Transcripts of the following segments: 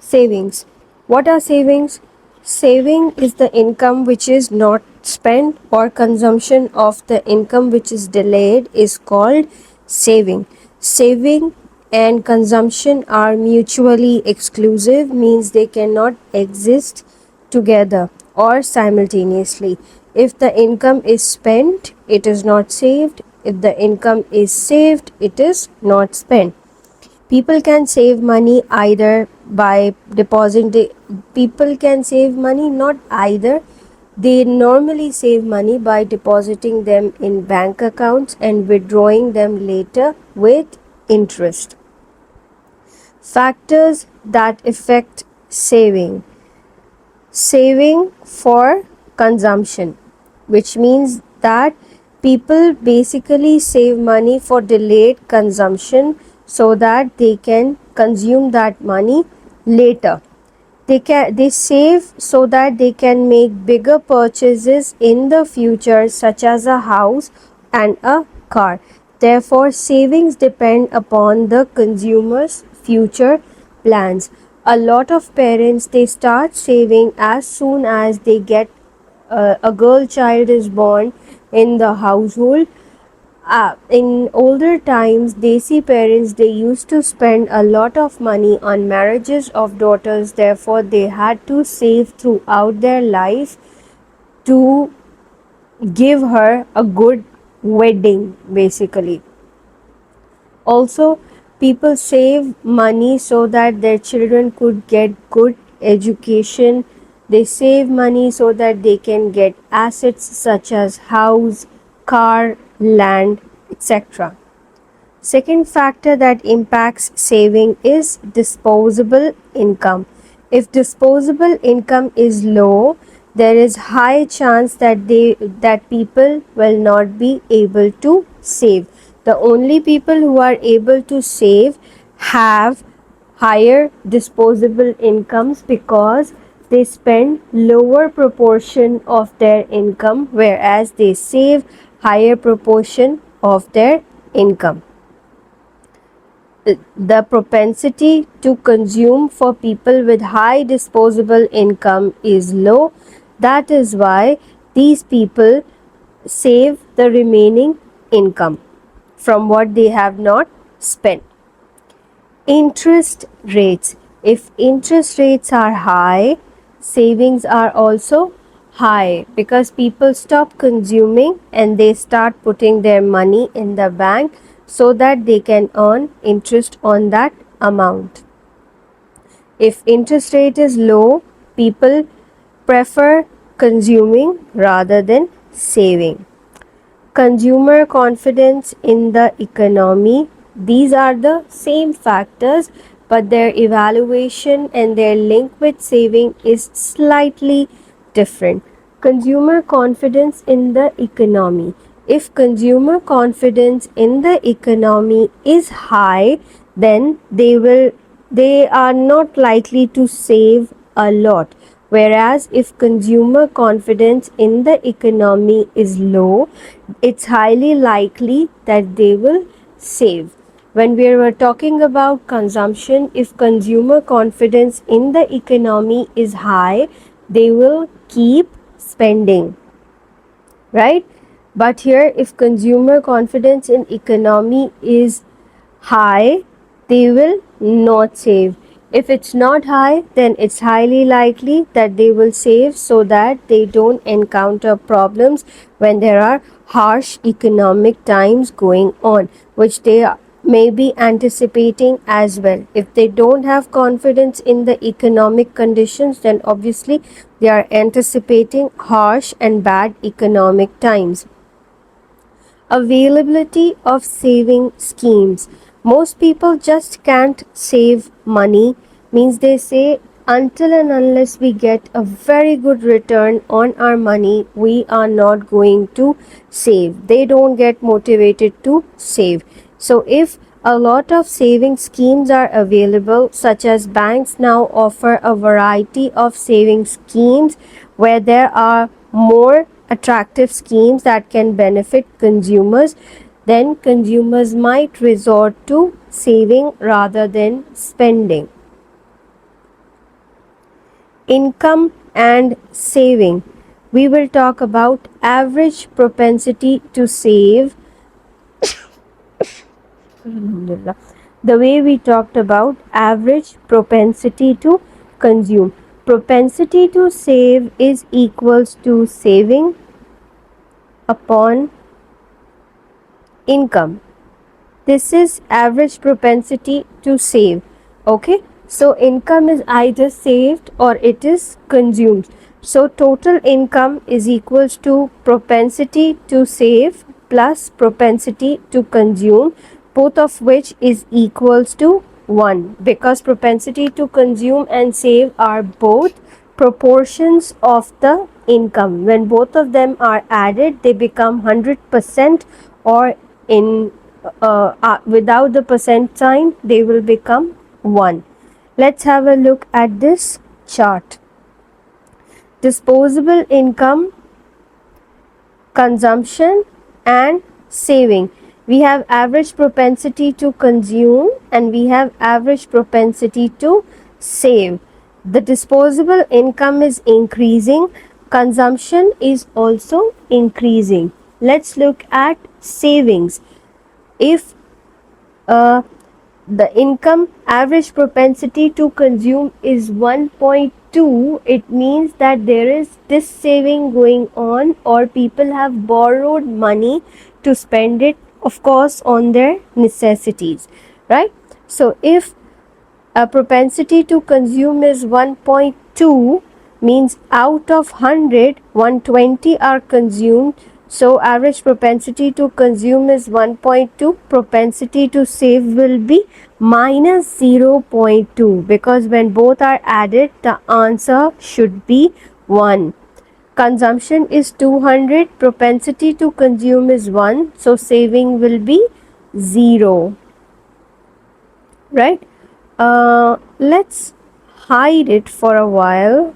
Savings. What are savings? Saving is the income which is not spent, or consumption of the income which is delayed is called saving. Saving and consumption are mutually exclusive, means they cannot exist together or simultaneously. If the income is spent, it is not saved. If the income is saved, it is not spent. People can save money either by depositing. People can save money not either. They normally save money by depositing them in bank accounts and withdrawing them later with interest. Factors that affect saving. Saving for consumption, which means that people basically save money for delayed consumption so that they can consume that money later. They save so that they can make bigger purchases in the future, such as a house and a car. Therefore, savings depend upon the consumer's future plans. A lot of parents, they start saving as soon as they get a girl child is born in the household. In older times, Desi parents, they used to spend a lot of money on marriages of daughters. Therefore, they had to save throughout their life to give her a good wedding, basically. Also, people save money so that their children could get good education. They save money so that they can get assets such as house, car, land, etc. Second factor that impacts saving is disposable income. If disposable income is low, there is high chance that people will not be able to save. The only people who are able to save have higher disposable incomes, because they spend lower proportion of their income, whereas they save higher proportion of their income. The propensity to consume for people with high disposable income is low. That is why these people save the remaining income from what they have not spent. Interest rates. If interest rates are high, savings are also high, because people stop consuming and they start putting their money in the bank so that they can earn interest on that amount. If interest rate is low, people prefer consuming rather than saving. Consumer confidence in the economy. These are the same factors, but their evaluation and their link with saving is slightly different. Consumer confidence in the economy. If consumer confidence in the economy is high, then they are not likely to save a lot. Whereas if consumer confidence in the economy is low, it's highly likely that they will save. When we were talking about consumption, if consumer confidence in the economy is high, they will keep spending, right? But here, if consumer confidence in economy is high, they will not save. If it's not high, then it's highly likely that they will save so that they don't encounter problems when there are harsh economic times going on, which they may be anticipating as well. If they don't have confidence in the economic conditions, then obviously they are anticipating harsh and bad economic times. Availability of saving schemes. Most people just can't save money, means they say until and unless we get a very good return on our money, we are not going to save. They don't get motivated to save. So if a lot of saving schemes are available, such as banks now offer a variety of saving schemes where there are more attractive schemes that can benefit consumers, then consumers might resort to saving rather than spending. income and saving. We will talk about average propensity to save. The way we talked about average propensity to consume. Propensity to save is equals to saving upon income. This is average propensity to save. Okay, so income is either saved or it is consumed. So total income is equals to propensity to save plus propensity to consume, both of which is equals to 1, because propensity to consume and save are both proportions of the income. When both of them are added, they become 100%, or in without the percent sign, they will become 1. Let's have a look at this chart. Disposable income, consumption and saving. We have average propensity to consume and we have average propensity to save. The disposable income is increasing, consumption is also increasing. Let's look at savings. If the income average propensity to consume is 1.2, it means that there is this saving going on, or people have borrowed money to spend it, of course, on their necessities, right? So if a propensity to consume is 1.2, means out of 100, 120 are consumed. So average propensity to consume is 1.2. Propensity to save will be minus 0.2, because when both are added, the answer should be 1. Consumption is 200. Propensity to consume is 1. So saving will be 0. Right? Let's hide it for a while.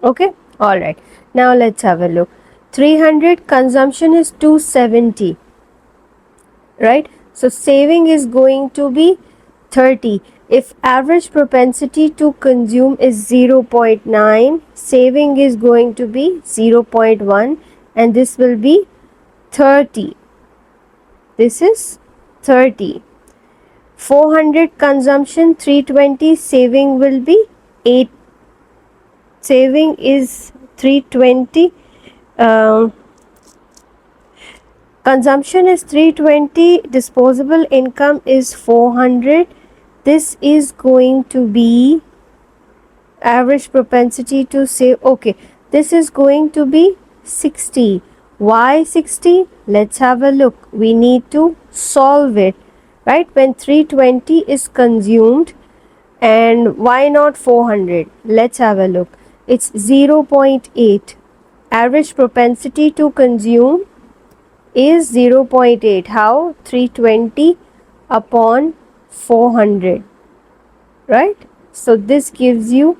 Okay, all right. Now let's have a look. 300, consumption is 270, right? So saving is going to be 30. If average propensity to consume is 0.9, saving is going to be 0.1, and this will be 30. This is 30. 400 consumption, 320, saving will be 8. Saving is 320. Consumption is 320. Disposable income is 400. This is going to be average propensity to save. Okay, this is going to be 60. Why 60? Let's have a look. We need to solve it, right? When 320 is consumed, and why not 400? Let's have a look. It's 0.8. Average propensity to consume is 0.8. How? 320 upon 400, right? So this gives you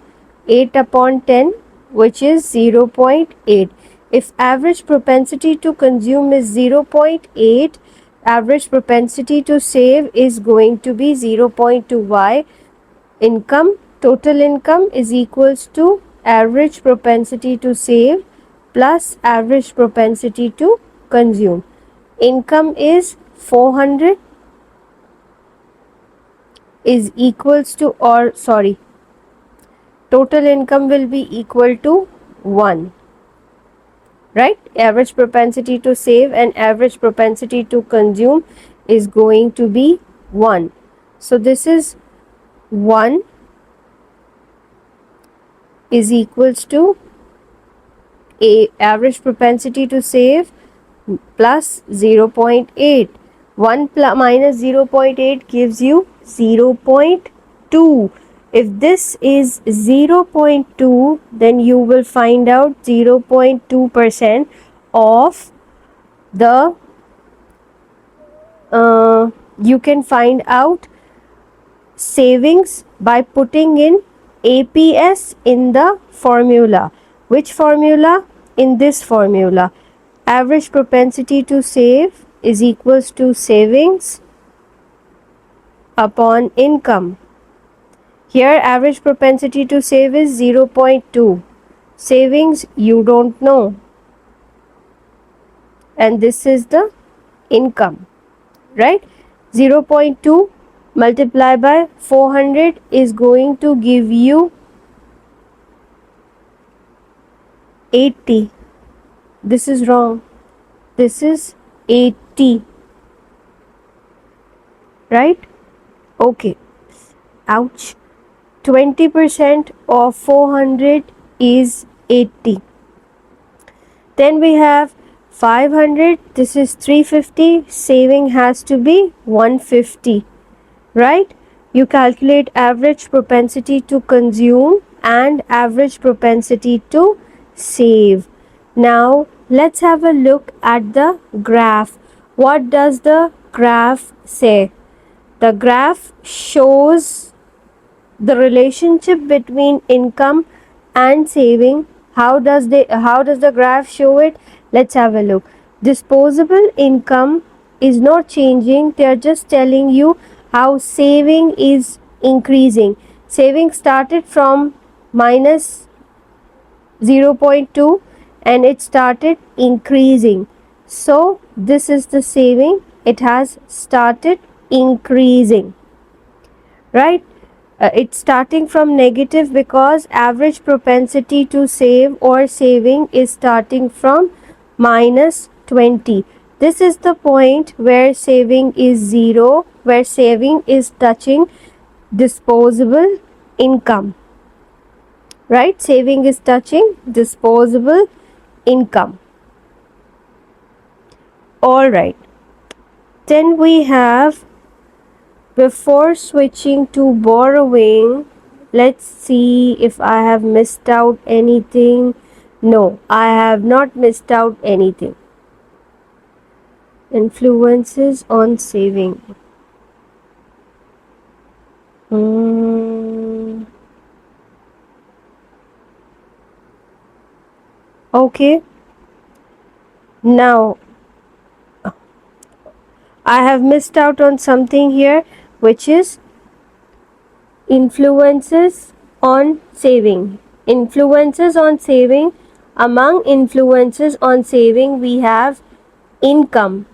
8 upon 10, which is 0.8. If average propensity to consume is 0.8, average propensity to save is going to be 0.2. Why? Income, total income is equals to average propensity to save plus average propensity to consume. Income is 400 is equals to, or sorry, total income will be equal to 1, right? Average propensity to save and average propensity to consume is going to be 1. So this is 1 is equals to a average propensity to save plus 0.8. 1 minus 0.8 gives you 0.2. If this is 0.2, then you will find out 0.2% of the you can find out savings by putting in APS in the formula. Which formula? In this formula. Average propensity to save is equals to savings upon income. Here average propensity to save is 0.2. Savings you don't know. And this is the income, right? 0.2 multiplied by 400 is going to give you 80. This is wrong. This is 80. Right? Okay. Ouch. 20% of 400 is 80. Then we have 500. This is 350. Saving has to be 150. Right? You calculate average propensity to consume and average propensity to save. Now let's have a look at the graph. What does the graph say? The graph shows the relationship between income and saving. How does the graph show it? Let's have a look. Disposable income is not changing. They are just telling you how saving is increasing. Saving started from minus 0.2 and it started increasing. So this is the saving. It has started increasing, right? It's starting from negative because average propensity to save or saving is starting from minus 20. This is the point where saving is 0, where saving is touching disposable income, right? Saving is touching disposable income. All right. Then we have, before switching to borrowing, let's see if I have missed out anything. No, I have not missed out anything. Influences on saving. Okay. Now, I have missed out on something here, which is influences on saving. Influences on saving. Among influences on saving, we have income,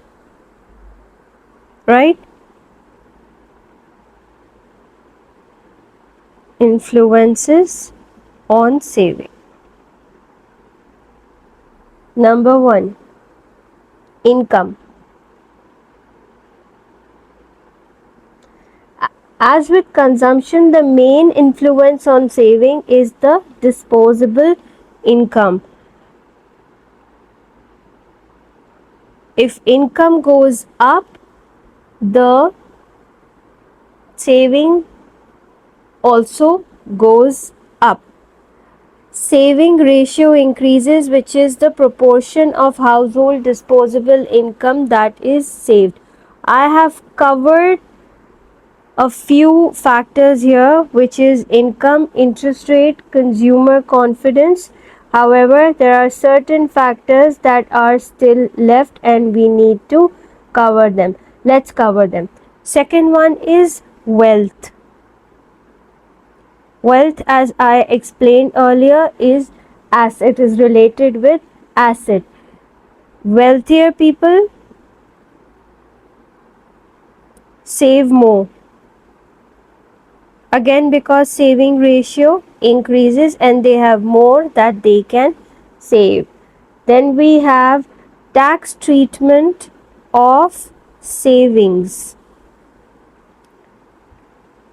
right? Influences on saving. Number 1, income. As with consumption, the main influence on saving is the disposable income. If income goes up, the saving also goes up. Saving ratio increases, which is the proportion of household disposable income that is saved. I have covered a few factors here, which is income, interest rate, consumer confidence. However, there are certain factors that are still left and we need to cover them. Let's cover them. Second one is wealth. Wealth, as I explained earlier, is asset, is related with asset. Wealthier people save more. Again, because saving ratio increases and they have more that they can save. Then we have tax treatment of savings.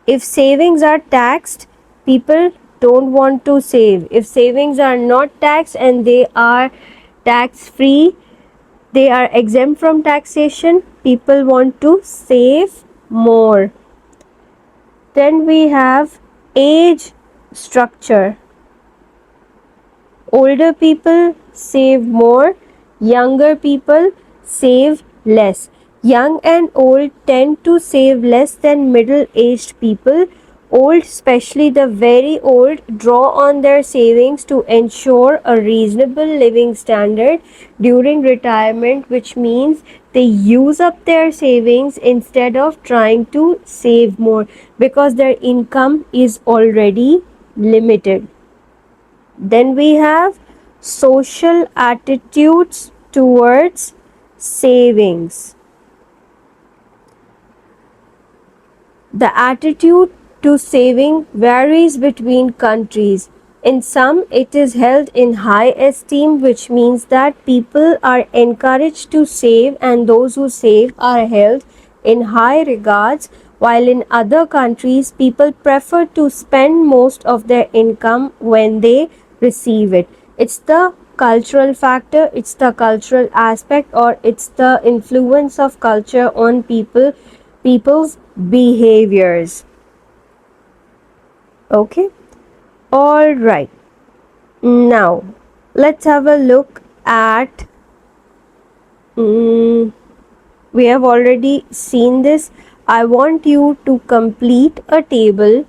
If savings are taxed, people don't want to save. If savings are not taxed and they are tax free, they are exempt from taxation, people want to save more. Then we have age structure. Older people save more, younger people save less. Young and old tend to save less than middle-aged people Old, especially the very old, draw on their savings to ensure a reasonable living standard during retirement, which means they use up their savings instead of trying to save more because their income is already limited. Then we have social attitudes towards savings. The attitude to saving varies between countries. In some, it is held in high esteem, which means that people are encouraged to save and those who save are held in high regards, while in other countries, people prefer to spend most of their income when they receive it. It's the cultural factor, it's the cultural aspect, or it's the influence of culture on people's behaviors. Okay, all right. Now let's have a look at we have already seen this. I want you to complete a table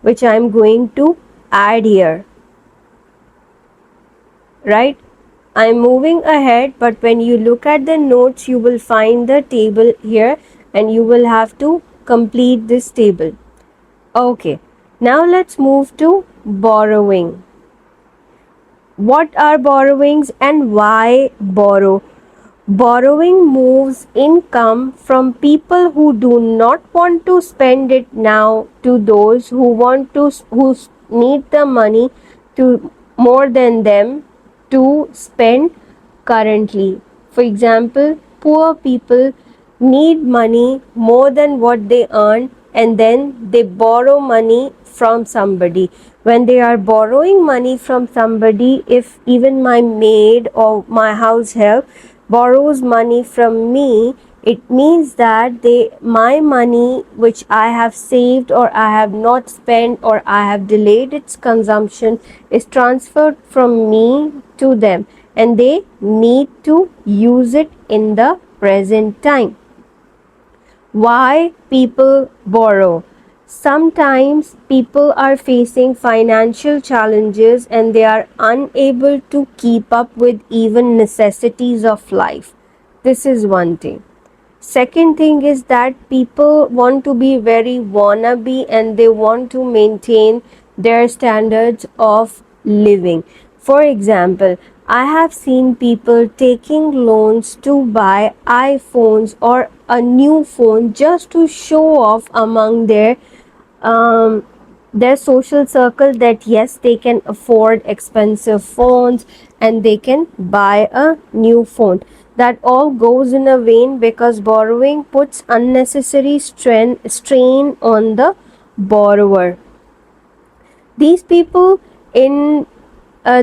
which I am going to add here, right? I'm moving ahead, but when you look at the notes, you will find the table here and you will have to complete this table. Okay, now let's move to borrowing. What are borrowings and why borrow? Borrowing moves income from people who do not want to spend it now to those who need the money to more than them to spend currently. For example, poor people need money more than what they earn and then they borrow money from somebody. When they are borrowing money from somebody, if even my maid or my house help borrows money from me, it means that my money which I have saved or I have not spent or I have delayed its consumption is transferred from me to them and they need to use it in the present time. Why people borrow? Sometimes people are facing financial challenges and they are unable to keep up with even necessities of life. This is one thing. Second thing is that people want to be very wannabe and they want to maintain their standards of living. For example, I have seen people taking loans to buy iPhones or a new phone just to show off among their social circle that yes, they can afford expensive phones and they can buy a new phone. That all goes in a vain because borrowing puts unnecessary strain on the borrower. These people in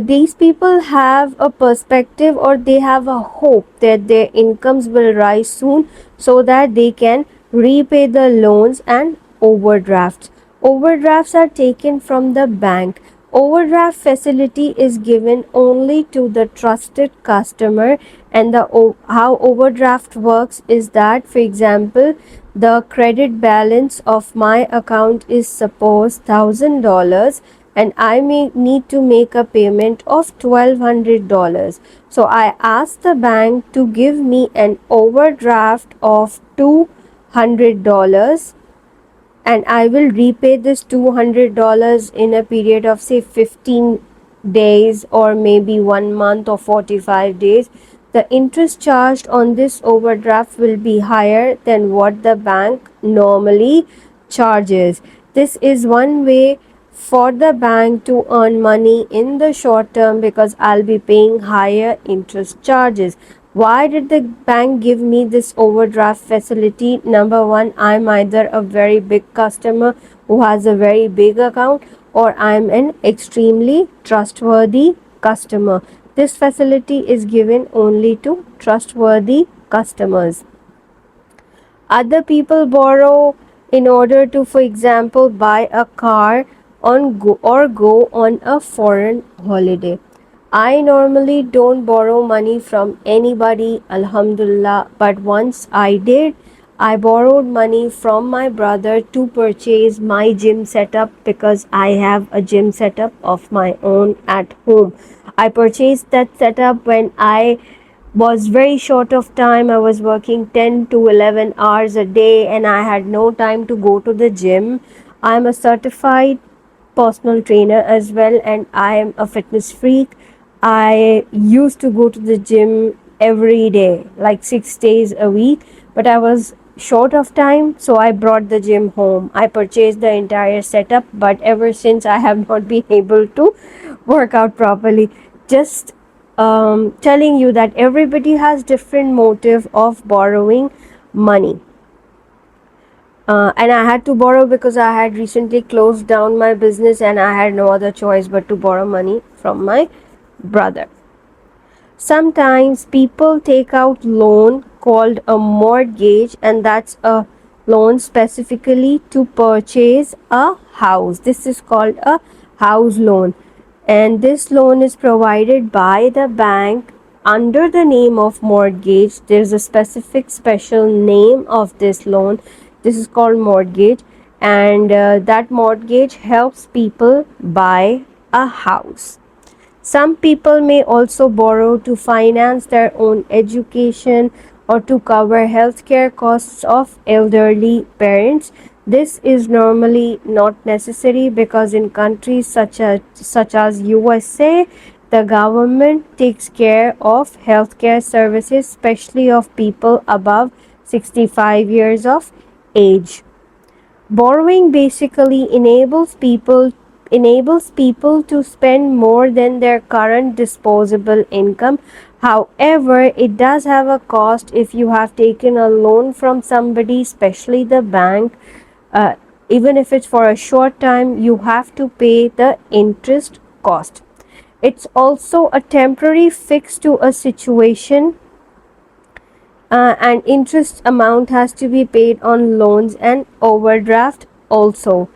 these people have a perspective or they have a hope that their incomes will rise soon so that they can repay the loans and overdrafts. Overdrafts are taken from the bank. Overdraft facility is given only to the trusted customer, and how overdraft works is that, for example, the credit balance of my account is suppose $1,000 and I may need to make a payment of $1,200. So I ask the bank to give me an overdraft of $200 and I will repay this $200 in a period of say 15 days or maybe 1 month or 45 days. The interest charged on this overdraft will be higher than what the bank normally charges. This is one way for the bank to earn money in the short term because I'll be paying higher interest charges. Why did the bank give me this overdraft facility? Number one, I'm either a very big customer who has a very big account or I'm an extremely trustworthy customer. This facility is given only to trustworthy customers. Other people borrow in order to, for example, buy a car or go on a foreign holiday. I normally don't borrow money from anybody, alhamdulillah, but once I did, I borrowed money from my brother to purchase my gym setup because I have a gym setup of my own at home. I purchased that setup when I was very short of time. I was working 10 to 11 hours a day and I had no time to go to the gym. I'm a certified personal trainer as well and I am a fitness freak. I used to go to the gym every day, like 6 days a week, but I was short of time, so I brought the gym home. I purchased the entire setup, but ever since I have not been able to work out properly. Just telling you that everybody has different motive of borrowing money. And I had to borrow because I had recently closed down my business and I had no other choice but to borrow money from my brother. Sometimes people take out loan called a mortgage, and that's a loan specifically to purchase a house. This is called a house loan, and this loan is provided by the bank under the name of mortgage. There's a specific special name of this loan. This is called mortgage, and that mortgage helps people buy a house. Some people may also borrow to finance their own education or to cover healthcare costs of elderly parents. This is normally not necessary because in countries such as USA, the government takes care of healthcare services, especially of people above 65 years of age. Borrowing basically enables people to spend more than their current disposable income. However, it does have a cost if you have taken a loan from somebody, especially the bank. Uh, Even if it's for a short time, you have to pay the interest cost. It's also a temporary fix to a situation, and interest amount has to be paid on loans and overdraft also.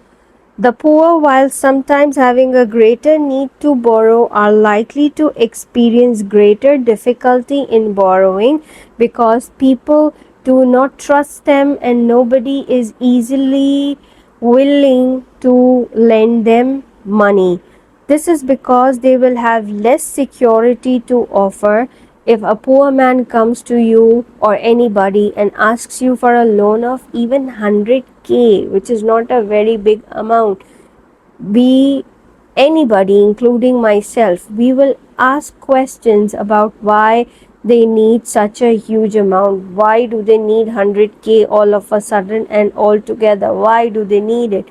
The poor, while sometimes having a greater need to borrow, are likely to experience greater difficulty in borrowing because people do not trust them and nobody is easily willing to lend them money. This is because they will have less security to offer. If a poor man comes to you or anybody and asks you for a loan of even 100K, which is not a very big amount, we, anybody including myself, we will ask questions about why they need such a huge amount. Why do they need 100K all of a sudden and all together? Why do they need it?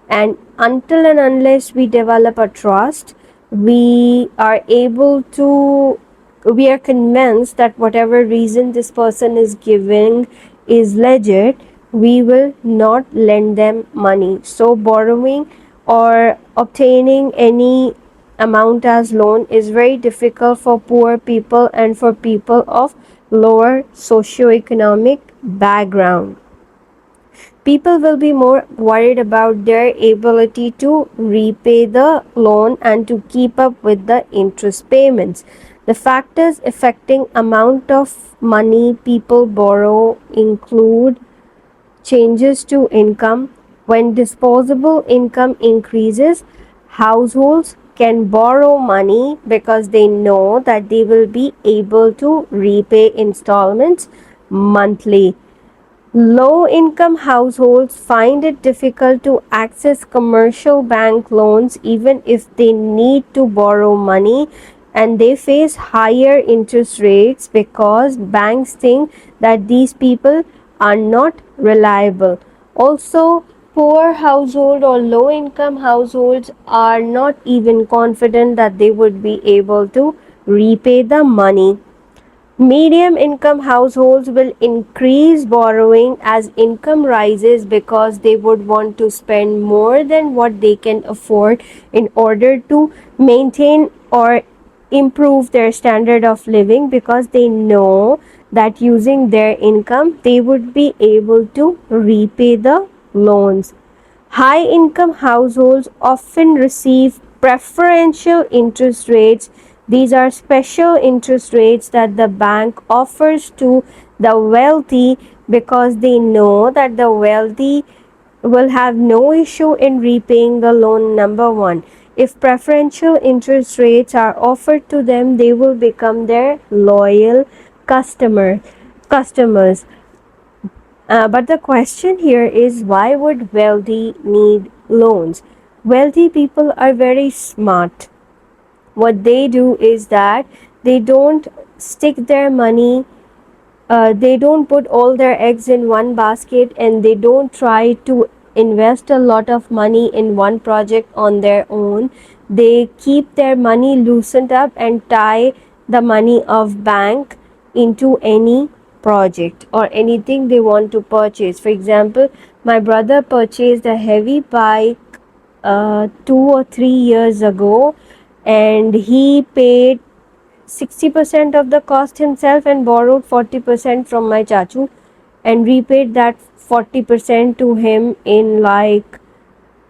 And until and unless we develop a trust, we are able to, we are convinced that whatever reason this person is giving is legit, we will not lend them money. So borrowing or obtaining any amount as loan is very difficult for poor people and for people of lower socioeconomic background. People will be more worried about their ability to repay the loan and to keep up with the interest payments. The factors affecting amount of money people borrow include changes to income. When disposable income increases, households can borrow money because they know that they will be able to repay installments monthly. Low income households find it difficult to access commercial bank loans even if they need to borrow money, and they face higher interest rates because banks think that these people are not reliable. Also, poor household or low income households are not even confident that they would be able to repay the money. Medium income households will increase borrowing as income rises because they would want to spend more than what they can afford in order to maintain or improve their standard of living, because they know that using their income they would be able to repay the loans. High income households often receive preferential interest rates. These are special interest rates that the bank offers to the wealthy, because they know that the wealthy will have no issue in repaying the loan. Number one, if preferential interest rates are offered to them, they will become their loyal customers. But the question here is, why would wealthy need loans? Wealthy people are very smart. What they do is that they don't stick their money, they don't put all their eggs in one basket, and they don't try to invest a lot of money in one project on their own. They keep their money loosened up and tie the money of bank into any project or anything they want to purchase. For example, my brother purchased a heavy bike 2 or 3 years ago, and he paid 60% of the cost himself and borrowed 40% from my chachu, and repaid that 40% to him in like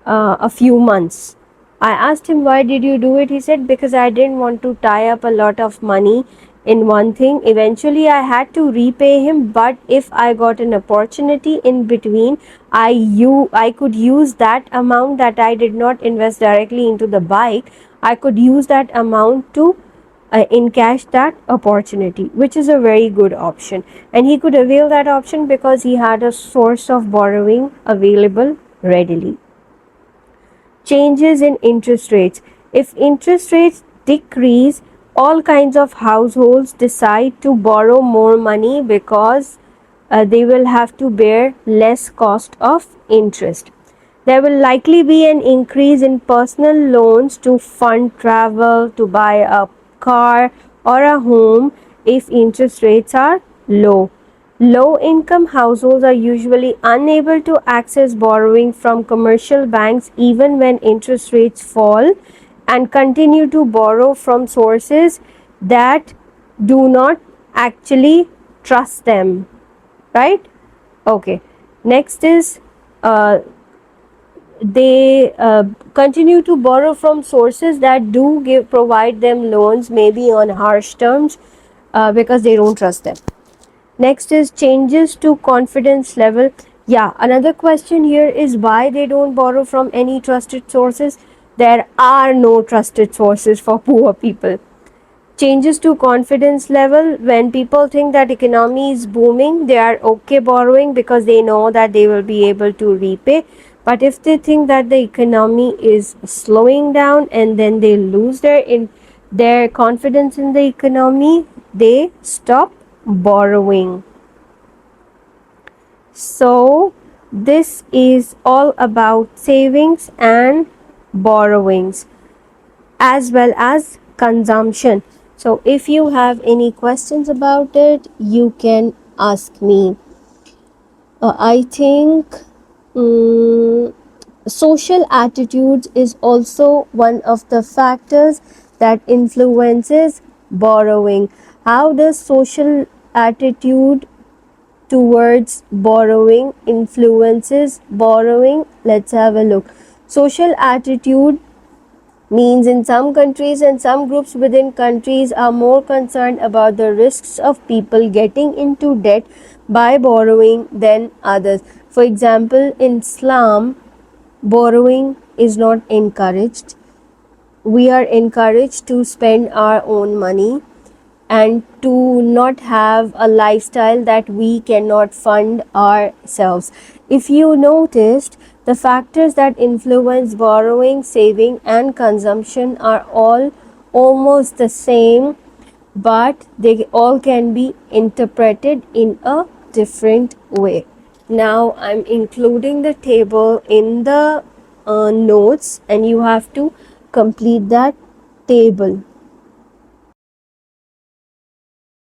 a few months. I asked him, why did you do it? He said, because I didn't want to tie up a lot of money in one thing. Eventually I had to repay him, but if I got an opportunity in between, I could use that amount that I did not invest directly into the bike. I could use that amount to encash that opportunity, which is a very good option. And he could avail that option because he had a source of borrowing available readily. Changes in interest rates. If interest rates decrease, all kinds of households decide to borrow more money because they will have to bear less cost of interest. There will likely be an increase in personal loans to fund travel, to buy a car or a home if interest rates are low. Low income households are usually unable to access borrowing from commercial banks even when interest rates fall, and continue to borrow from sources that do not actually trust them. Right? Okay. Next is they continue to borrow from sources that do provide them loans, maybe on harsh terms, because they don't trust them. Next is changes to confidence level. Yeah, another question here is why they don't borrow from any trusted sources. There are no trusted sources for poor people. Changes to confidence level. When people think that economy is booming, they are okay borrowing because they know that they will be able to repay. But if they think that the economy is slowing down and then they lose their confidence in the economy, they stop borrowing. So this is all about savings and borrowings as well as consumption. So if you have any questions about it, you can ask me. I think social attitudes is also one of the factors that influences borrowing. How does social attitude towards borrowing influences borrowing? Let's have a look. Social attitude means in some countries and some groups within countries are more concerned about the risks of people getting into debt by borrowing than others. For example, in Islam, borrowing is not encouraged. We are encouraged to spend our own money and to not have a lifestyle that we cannot fund ourselves. If you noticed, the factors that influence borrowing, saving, and consumption are all almost the same, but they all can be interpreted in a different way. Now I'm including the table in the notes, and you have to complete that table.